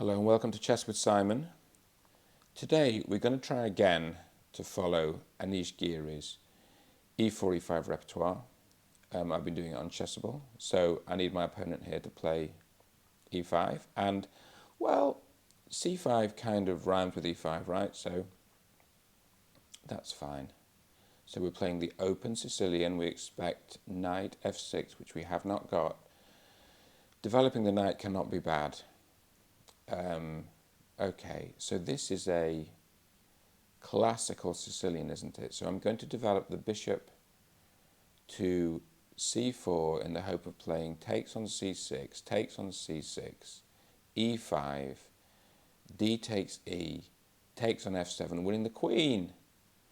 Hello and welcome to Chess with Simon. Today we're going to try again to follow Anish Giri's e4, e5 repertoire. I've been doing it on Chessable, so I need my opponent here to play e5. And, well, c5 kind of rhymes with e5, right? So that's fine. So we're playing the open Sicilian. We expect knight f6, which we have not got. Developing the knight cannot be bad. Okay, so this is a classical Sicilian, isn't it? So I'm going to develop the bishop to c4 in the hope of playing takes on c6, takes on c6, e5, d takes e, takes on f7, winning the queen.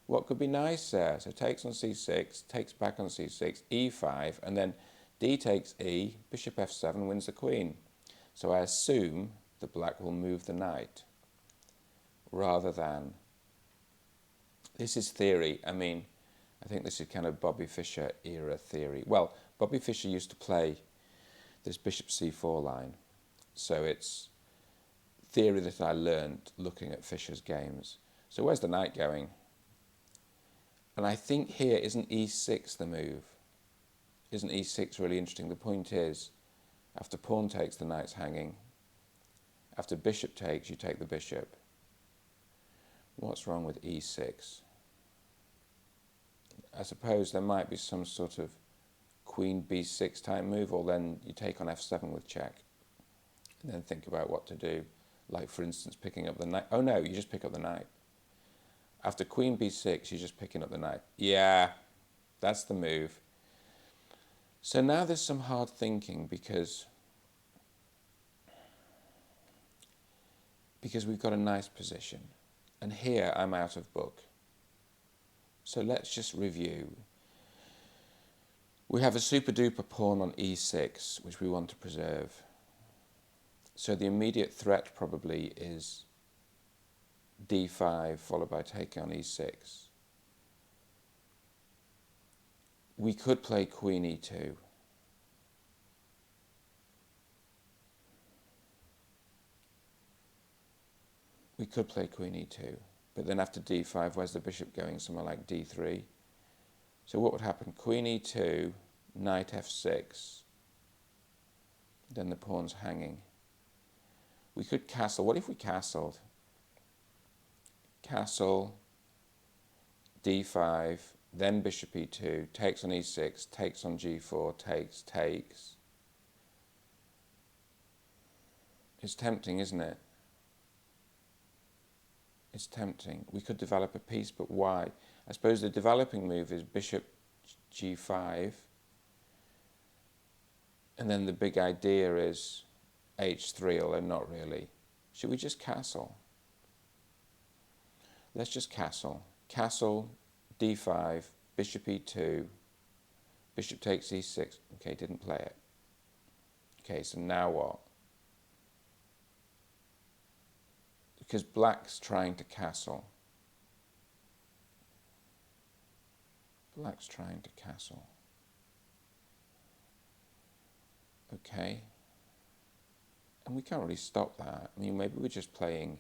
What could be nice there? So takes on c6, takes back on c6, e5, and then d takes e, bishop f7, wins the queen. So I assume the black will move the knight rather than... This is theory. I mean, I think this is kind of Bobby Fischer era theory. Well, Bobby Fischer used to play this bishop c4 line, so it's theory that I learned looking at Fischer's games. So where's the knight going? And I think here, isn't e6 the move? Isn't e6 really interesting? The point is, after pawn takes, the knight's hanging. After bishop takes, you take the bishop. What's wrong with e6? I suppose there might be some sort of queen b6 type move, or then you take on f7 with check. And then think about what to do. Like, for instance, picking up the knight. Oh no, you just pick up the knight. After queen b6, you're just picking up the knight. Yeah, that's the move. So now there's some hard thinking because we've got a nice position. And here I'm out of book. So let's just review. We have a super duper pawn on e6, which we want to preserve. So the immediate threat probably is d5 followed by taking on e6. We could play queen e2. We could play queen e2, but then after d5, where's the bishop going? Somewhere like d3. So what would happen? Queen e2, knight f6, then the pawn's hanging. We could castle. What if we castled? Castle, d5, then bishop e2, takes on e6, takes on g4, takes, takes. It's tempting, isn't it? It's tempting. We could develop a piece, but why? I suppose the developing move is bishop g5, and then the big idea is h3, although not really. Should we just castle? Let's just castle. Castle, d5, bishop e2, bishop takes e6. Okay, didn't play it. Okay, so now what? Because black's trying to castle. Black's trying to castle. Okay. And we can't really stop that. I mean, maybe we're just playing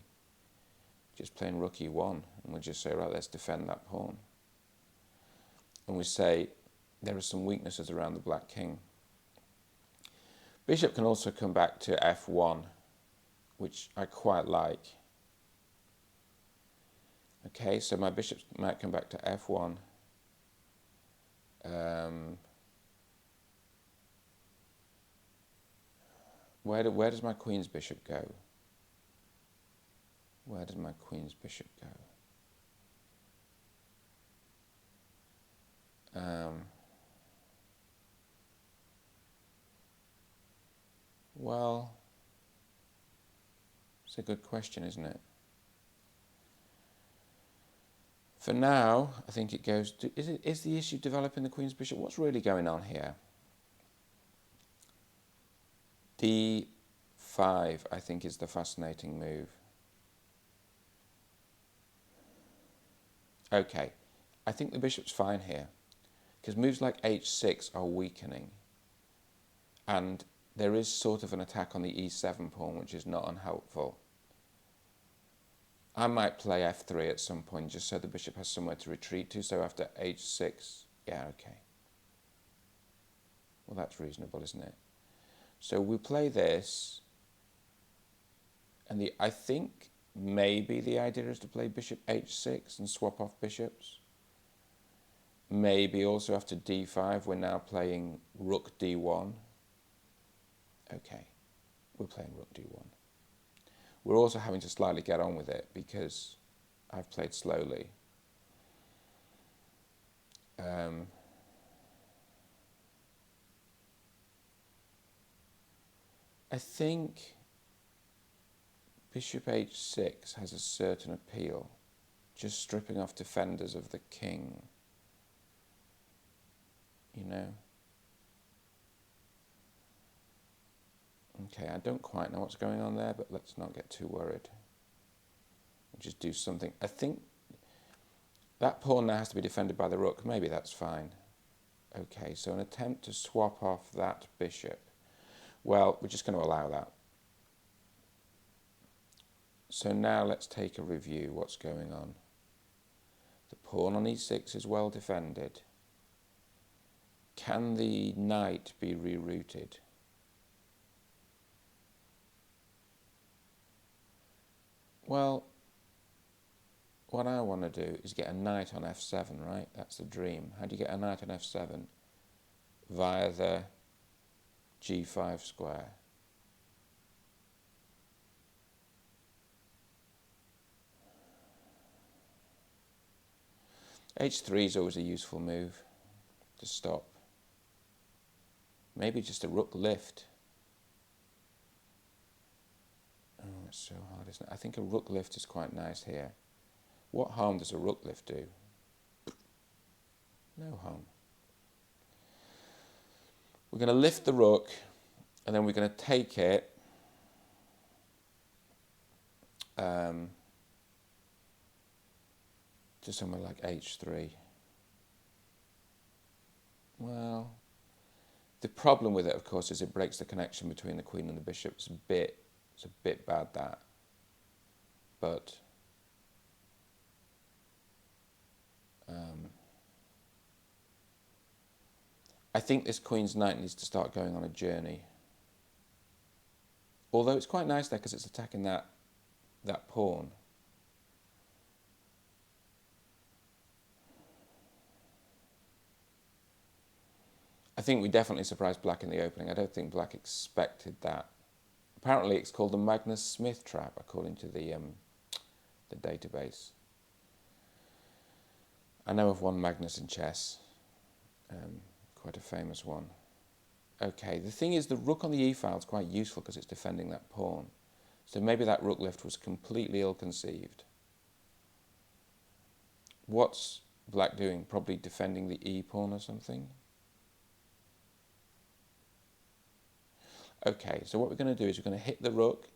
rook e1, and we'll just say, right, let's defend that pawn. And we say, there are some weaknesses around the black king. Bishop can also come back to f1, which I quite like. Okay, so my bishop might come back to f1. Where does my queen's bishop go? Where does my queen's bishop go? Well, it's a good question, isn't it? For now, I think it goes to, is the issue developing the queen's bishop? What's really going on here? d5, I think, is the fascinating move. Okay, I think the bishop's fine here, because moves like h6 are weakening. And there is sort of an attack on the e7 pawn, which is not unhelpful. I might play f3 at some point, just so the bishop has somewhere to retreat to. So after h6, yeah, okay. Well, that's reasonable, isn't it? So we play this, and I think maybe the idea is to play bishop h6 and swap off bishops. Maybe also after d5, we're now playing rook d1. Okay, we're playing rook d1. We're also having to slightly get on with it because I've played slowly. I think bishop h6 has a certain appeal, just stripping off defenders of the king, you know. Okay, I don't quite know what's going on there, but let's not get too worried. We'll just do something. I think that pawn now has to be defended by the rook. Maybe that's fine. Okay, so an attempt to swap off that bishop. Well, we're just going to allow that. So now let's take a review. What's going on? The pawn on e6 is well defended. Can the knight be rerouted? Well, what I want to do is get a knight on f7, right? That's the dream. How do you get a knight on f7? Via the g5 square. h3 is always a useful move to stop. Maybe just a rook lift. Oh, it's so hard, isn't it? I think a rook lift is quite nice here. What harm does a rook lift do? No harm. We're going to lift the rook, and then we're going to take it to somewhere like h3. Well, the problem with it, of course, is it breaks the connection between the queen and the bishop. It's a bit bad, that. But I think this queen's knight needs to start going on a journey. Although it's quite nice there because it's attacking that pawn. I think we definitely surprised Black in the opening. I don't think Black expected that. Apparently it's called the Magnus Smith trap, according to the database. I know of one Magnus in chess, quite a famous one. Okay, the thing is the rook on the e-file is quite useful because it's defending that pawn. So maybe that rook lift was completely ill-conceived. What's Black doing? Probably defending the e-pawn or something? Okay, so what we're going to do is we're going to hit the rook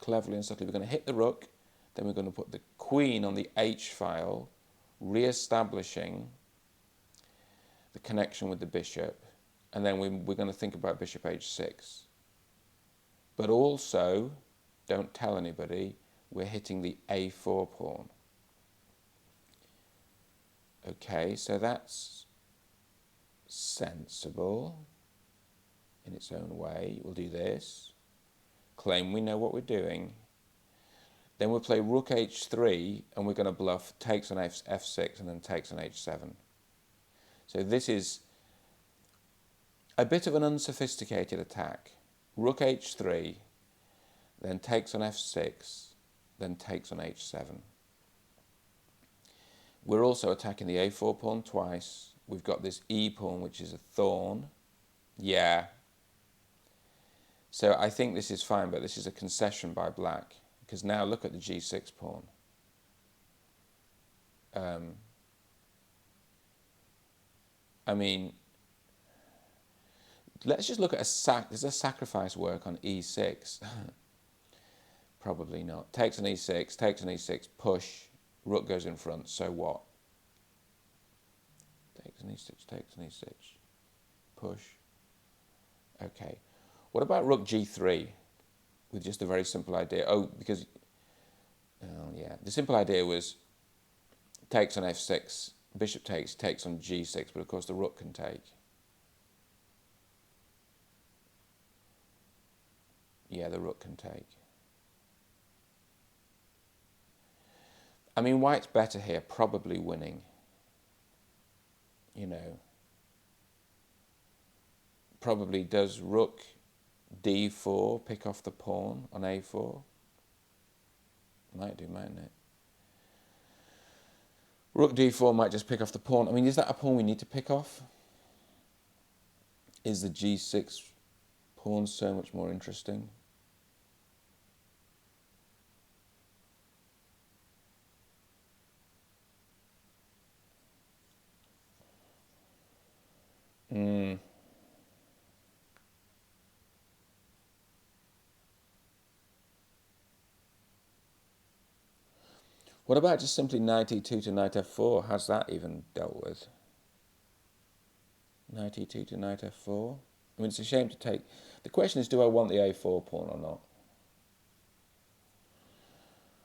cleverly and subtly. We're going to hit the rook, then we're going to put the queen on the h-file, re-establishing the connection with the bishop, and then we're going to think about bishop h6. But also, don't tell anybody, we're hitting the a4 pawn. Okay, so that's sensible in its own way. We'll do this. Claim we know what we're doing. Then we'll play rook h3, and we're going to bluff takes on f6 and then takes on h7. So this is a bit of an unsophisticated attack. Rook h3, then takes on f6, then takes on h7. We're also attacking the a4 pawn twice. We've got this e pawn, which is a thorn. Yeah. So I think this is fine, but this is a concession by Black, because now look at the g6 pawn. I mean, let's just look at does a sacrifice work on e6? Probably not. Takes on e6, takes on e6, push, rook goes in front, so what? Takes on e6, push. Okay. What about rook g3 with just a very simple idea? Oh, because, oh yeah, the simple idea was takes on f6, bishop takes on g6, but of course the rook can take. Yeah, the rook can take. I mean, white's better here, probably winning. You know, probably does rook d4 pick off the pawn on a4? Might do, mightn't it? Rook d4 might just pick off the pawn. I mean, is that a pawn we need to pick off? Is the g6 pawn so much more interesting? What about just simply knight e2 to knight f4? How's that even dealt with? Knight e2 to knight f4? I mean, it's a shame to take... The question is, do I want the a4 pawn or not?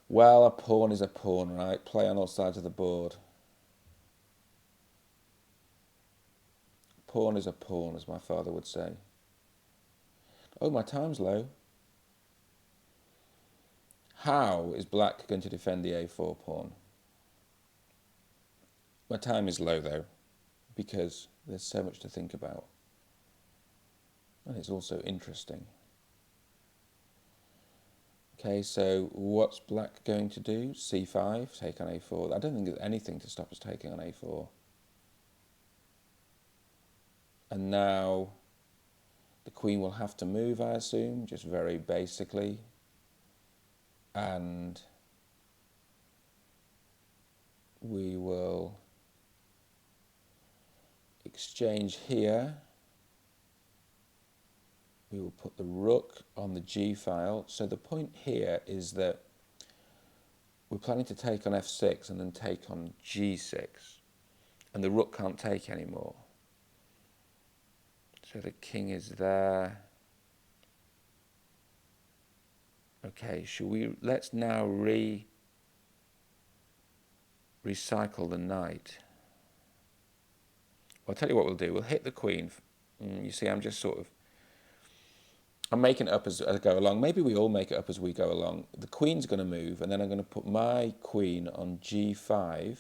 Well, a pawn is a pawn, right? Play on all sides of the board. Pawn is a pawn, as my father would say. Oh, my time's low. How is black going to defend the a4 pawn? My time is low, though, because there's so much to think about. And it's also interesting. Okay, so what's black going to do? c5, take on a4. I don't think there's anything to stop us taking on a4. And now the queen will have to move, I assume, just very basically. And we will exchange here. We will put the rook on the g file. So the point here is that we're planning to take on f6 and then take on g6. And the rook can't take anymore. So the king is there. Okay, let's now recycle the knight. Well, I'll tell you what we'll do. We'll hit the queen. You see, I'm making it up as I go along. Maybe we all make it up as we go along. The queen's going to move, and then I'm going to put my queen on g5,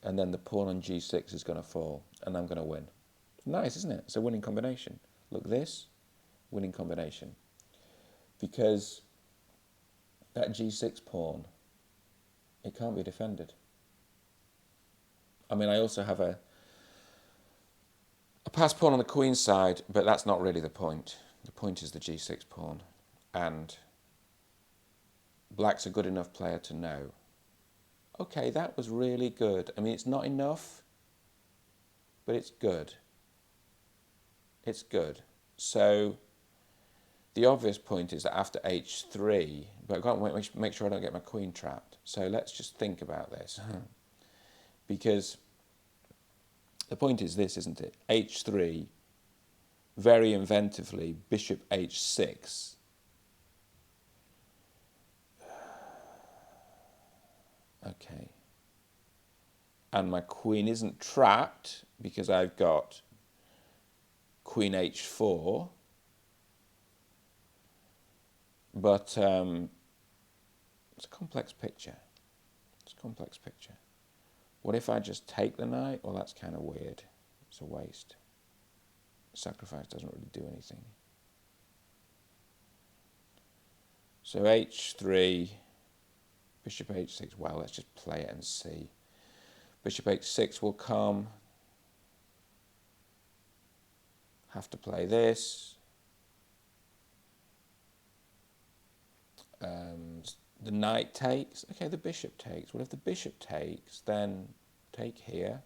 and then the pawn on g6 is going to fall, and I'm going to win. Nice, isn't it? It's a winning combination. Look, this, winning combination. Because that g6 pawn, it can't be defended. I mean, I also have a passed pawn on the queen's side, but that's not really the point. The point is the g6 pawn. And black's a good enough player to know, okay, that was really good. I mean, it's not enough, but it's good. It's good. So the obvious point is that after h3, but I've got to make sure I don't get my queen trapped. So let's just think about this. Because the point is this, isn't it? h3, very inventively, bishop h6. Okay. And my queen isn't trapped because I've got queen h4. But it's a complex picture. It's a complex picture. What if I just take the knight? Well, that's kind of weird. It's a waste. Sacrifice doesn't really do anything. So h3, bishop h6. Well, let's just play it and see. Bishop h6 will come. Have to play this. The knight takes. Okay, the bishop takes. Well, if the bishop takes, then take here.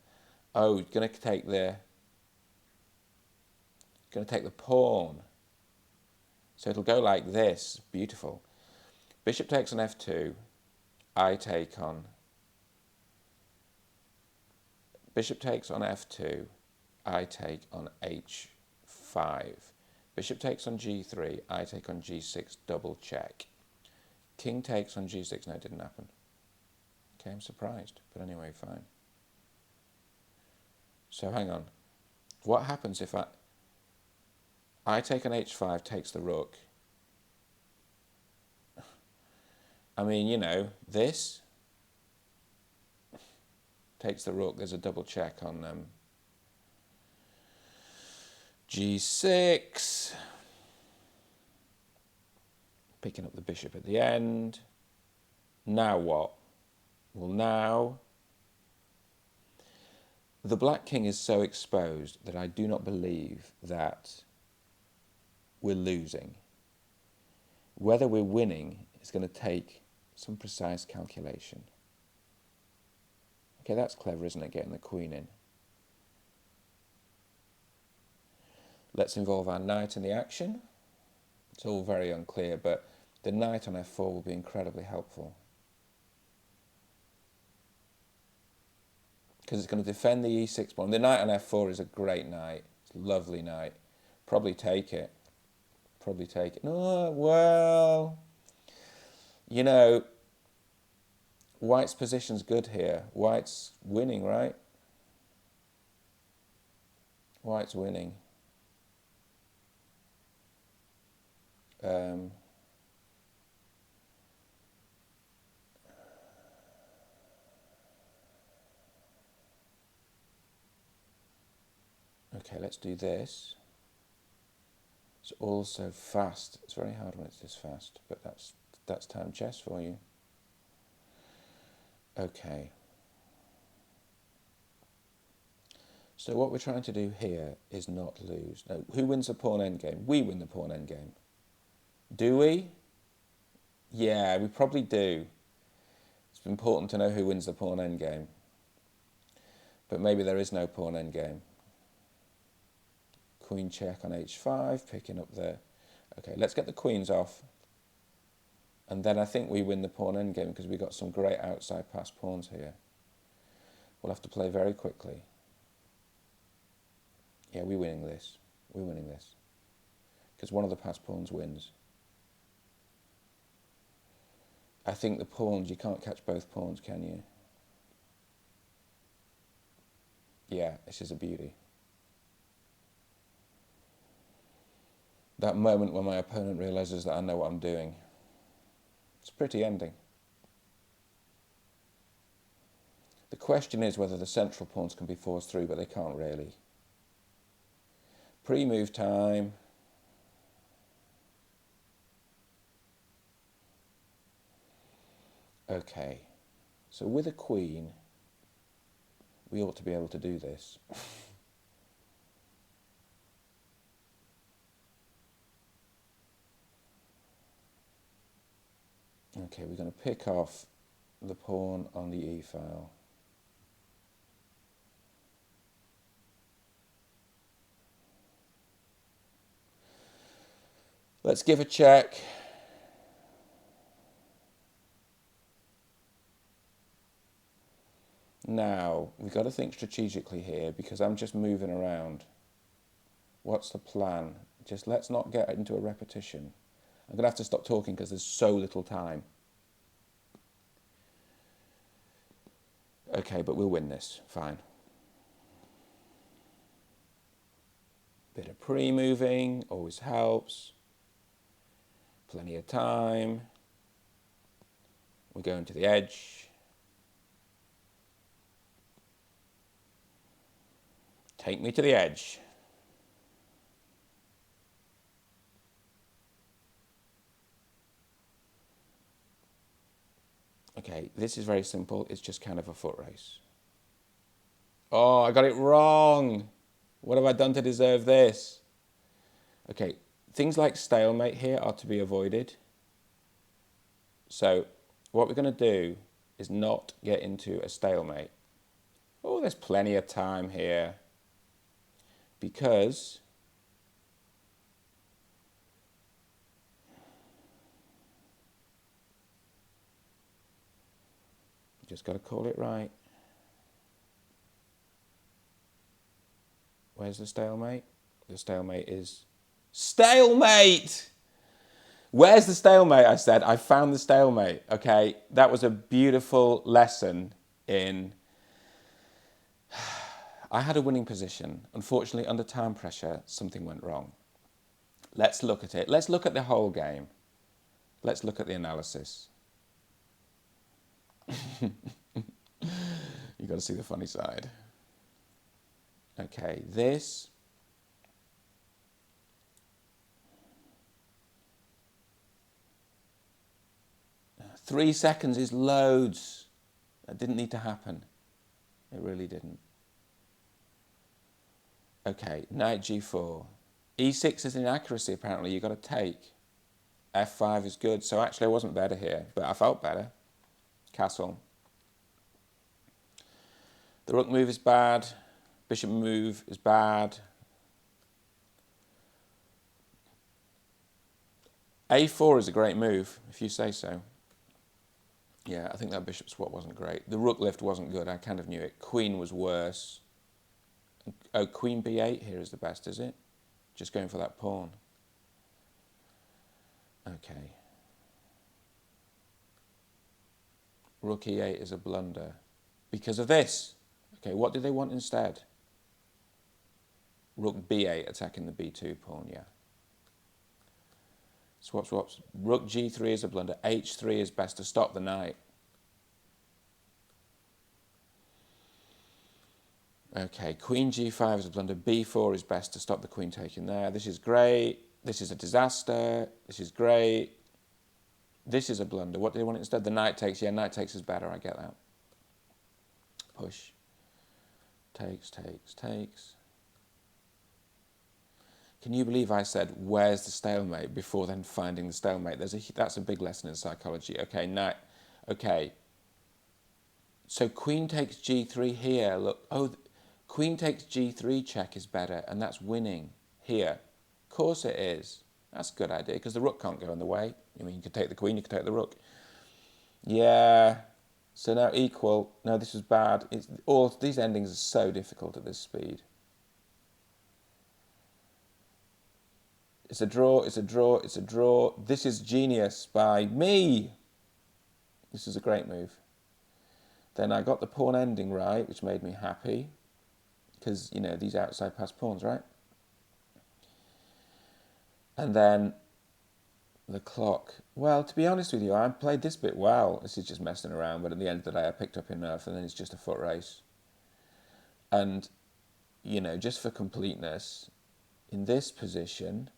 Oh, going to take the pawn. So it'll go like this. Beautiful. Bishop takes on f2. I take on. Bishop takes on f2. I take on h5. Bishop takes on g3, I take on g6, double check. King takes on g6, no, it didn't happen. Okay, I'm surprised, but anyway, fine. So hang on. What happens if I take on h5, takes the rook? I mean, you know, this takes the rook. There's a double check on g6. Picking up the bishop at the end. Now what? Well, now the black king is so exposed that I do not believe that we're losing. Whether we're winning is going to take some precise calculation. Okay, that's clever, isn't it, getting the queen in? Let's involve our knight in the action. It's all very unclear, but the knight on f4 will be incredibly helpful. Because it's going to defend the e6 pawn. The knight on f4 is a great knight. It's a lovely knight. Probably take it. Probably take it. Oh, well, you know, White's position's good here. White's winning, right? White's winning. Okay, let's do this. It's all so fast. It's very hard when it's this fast, but that's time chess for you. Okay. So what we're trying to do here is not lose. No, who wins the pawn endgame? We win the pawn endgame. Do we? Yeah, we probably do. It's important to know who wins the pawn endgame. But maybe there is no pawn endgame. Queen check on h5, picking up the... Okay, let's get the queens off. And then I think we win the pawn endgame because we've got some great outside pass pawns here. We'll have to play very quickly. Yeah, we're winning this. We're winning this. Because one of the pass pawns wins. I think the pawns, you can't catch both pawns, can you? Yeah, this is a beauty. That moment when my opponent realises that I know what I'm doing. It's a pretty ending. The question is whether the central pawns can be forced through, but they can't really. Pre-move time. Okay, so with a queen, we ought to be able to do this. Okay, we're going to pick off the pawn on the e-file. Let's give a check. Now, we've got to think strategically here because I'm just moving around. What's the plan? Just let's not get into a repetition. I'm going to have to stop talking because there's so little time. Okay, but we'll win this. Fine. Bit of pre-moving always helps. Plenty of time. We're going to the edge. Take me to the edge. Okay, this is very simple. It's just kind of a foot race. Oh, I got it wrong. What have I done to deserve this? Okay, things like stalemate here are to be avoided. So what we're going to do is not get into a stalemate. Oh, there's plenty of time here. Because just got to call it right. Where's the stalemate? The stalemate is Stalemate! Where's the stalemate, I said. I found the stalemate, okay? That was a beautiful lesson in... I had a winning position. Unfortunately, under time pressure, something went wrong. Let's look at it. Let's look at the whole game. Let's look at the analysis. You've got to see the funny side. Okay, this... 3 seconds is loads. That didn't need to happen. It really didn't. Okay, knight g4. e6 is inaccuracy, apparently. You've got to take. f5 is good. So actually I wasn't better here, but I felt better. Castle. The rook move is bad. Bishop move is bad. a4 is a great move, if you say so. Yeah, I think that bishop swap wasn't great. The rook lift wasn't good. I kind of knew it. Queen was worse. Oh, queen b8 here is the best, is it? Just going for that pawn. Okay. Rook e8 is a blunder. Because of this. Okay, what do they want instead? Rook b8 attacking the b2 pawn, yeah. Swap, swaps. Rook g3 is a blunder. h3 is best to stop the knight. Okay, queen g5 is a blunder. b4 is best to stop the queen taking there. This is great. This is a disaster. This is great. This is a blunder. What do they want instead? The knight takes. Yeah, knight takes is better. I get that. Push. Takes, takes, takes. Can you believe I said, where's the stalemate, before then finding the stalemate? That's a big lesson in psychology. Okay, knight. Okay. So queen takes g3 here. Look, oh, queen takes g3 check is better, and that's winning here. Of course it is. That's a good idea, because the rook can't go in the way. I mean, you could take the queen, you could take the rook. Yeah. So now equal. No, this was bad. All these endings are so difficult at this speed. It's a draw, it's a draw, it's a draw. This is genius by me. This is a great move. Then I got the pawn ending right, which made me happy. Because, you know, these outside pass pawns, right? And then the clock. Well, to be honest with you, I played this bit well. This is just messing around, but at the end of the day, I picked up enough, and then it's just a foot race. And, you know, just for completeness, in this position...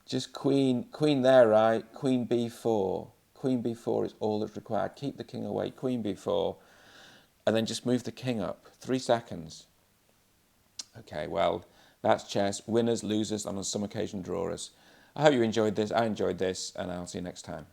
Just queen there, right? Queen b4. Queen b4 is all that's required. Keep the king away. Queen b4. And then just move the king up. 3 seconds. Okay, well, that's chess. Winners, losers, and on some occasion drawers. I hope you enjoyed this. I enjoyed this, and I'll see you next time.